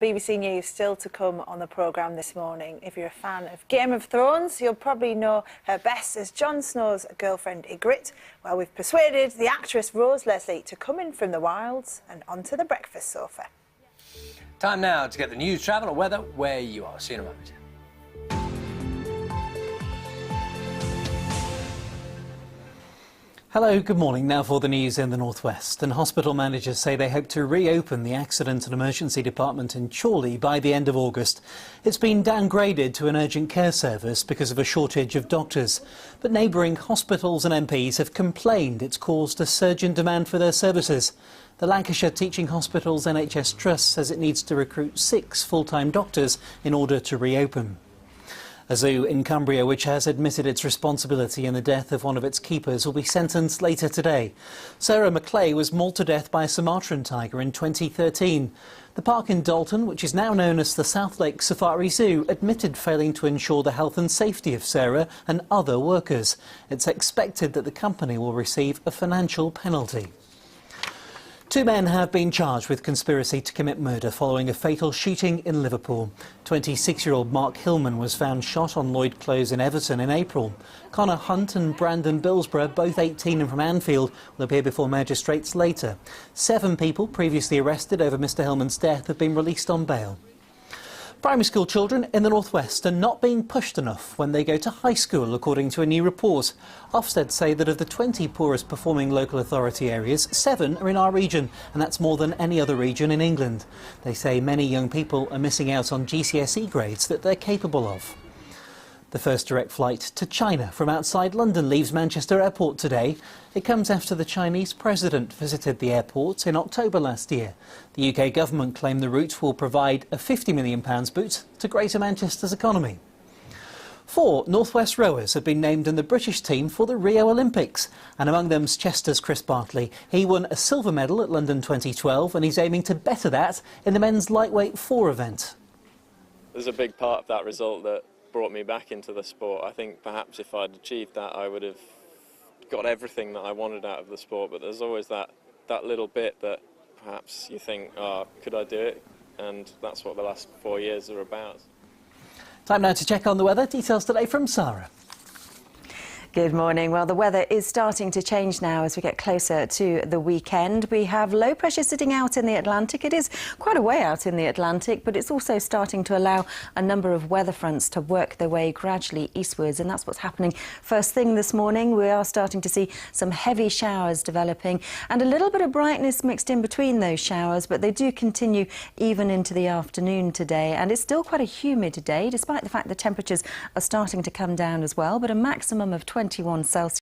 BBC News still to come on the programme this morning. If you're a fan of Game of Thrones, you'll probably know her best as Jon Snow's girlfriend Ygritte. Well, we've persuaded the actress Rose Leslie to come in from the wilds and onto the breakfast sofa. Time now to get the news, travel and weather where you are. See you in a moment. Hello, good morning. Now for the news in the northwest. And hospital managers say they hope to reopen the accident and emergency department in Chorley by the end of August. It's been downgraded to an urgent care service because of a shortage of doctors. But neighbouring hospitals and MPs have complained it's caused a surge in demand for their services. The Lancashire Teaching Hospitals NHS Trust says it needs to recruit 6 full-time doctors in order to reopen. A zoo in Cumbria, which has admitted its responsibility in the death of one of its keepers, will be sentenced later today. Sarah McClay was mauled to death by a Sumatran tiger in 2013. The park in Dalton, which is now known as the South Lake Safari Zoo, admitted failing to ensure the health and safety of Sarah and other workers. It's expected that the company will receive a financial penalty. 2 men have been charged with conspiracy to commit murder following a fatal shooting in Liverpool. 26-year-old Mark Hillman was found shot on Lloyd Close in Everton in April. Connor Hunt and Brandon Billsborough, both 18 and from Anfield, will appear before magistrates later. 7 people previously arrested over Mr Hillman's death have been released on bail. Primary school children in the northwest are not being pushed enough when they go to high school, according to a new report. Ofsted say that of the 20 poorest performing local authority areas, 7 are in our region, and that's more than any other region in England. They say many young people are missing out on GCSE grades that they're capable of. The first direct flight to China from outside London leaves Manchester Airport today. It comes after the Chinese president visited the airport in October last year. The UK government claimed the route will provide a £50 million boost to Greater Manchester's economy. 4 North West rowers have been named in the British team for the Rio Olympics, and among them's Chester's Chris Bartley. He won a silver medal at London 2012 and he's aiming to better that in the men's lightweight 4 event. There's a big part of that result that brought me back into the sport. I think perhaps if I'd achieved that I would have got everything that I wanted out of the sport, but there's always that little bit that perhaps you think, oh, could I do it? And that's what the last 4 years are about. Time now to check on the weather. Details today from Sarah. Good morning. Well, the weather is starting to change now as we get closer to the weekend. We have low pressure sitting out in the Atlantic. It is quite a way out in the Atlantic, but it's also starting to allow a number of weather fronts to work their way gradually eastwards, and that's what's happening first thing this morning. We are starting to see some heavy showers developing and a little bit of brightness mixed in between those showers, but they do continue even into the afternoon today, and it's still quite a humid day, despite the fact the temperatures are starting to come down as well, but a maximum of 21 Celsius.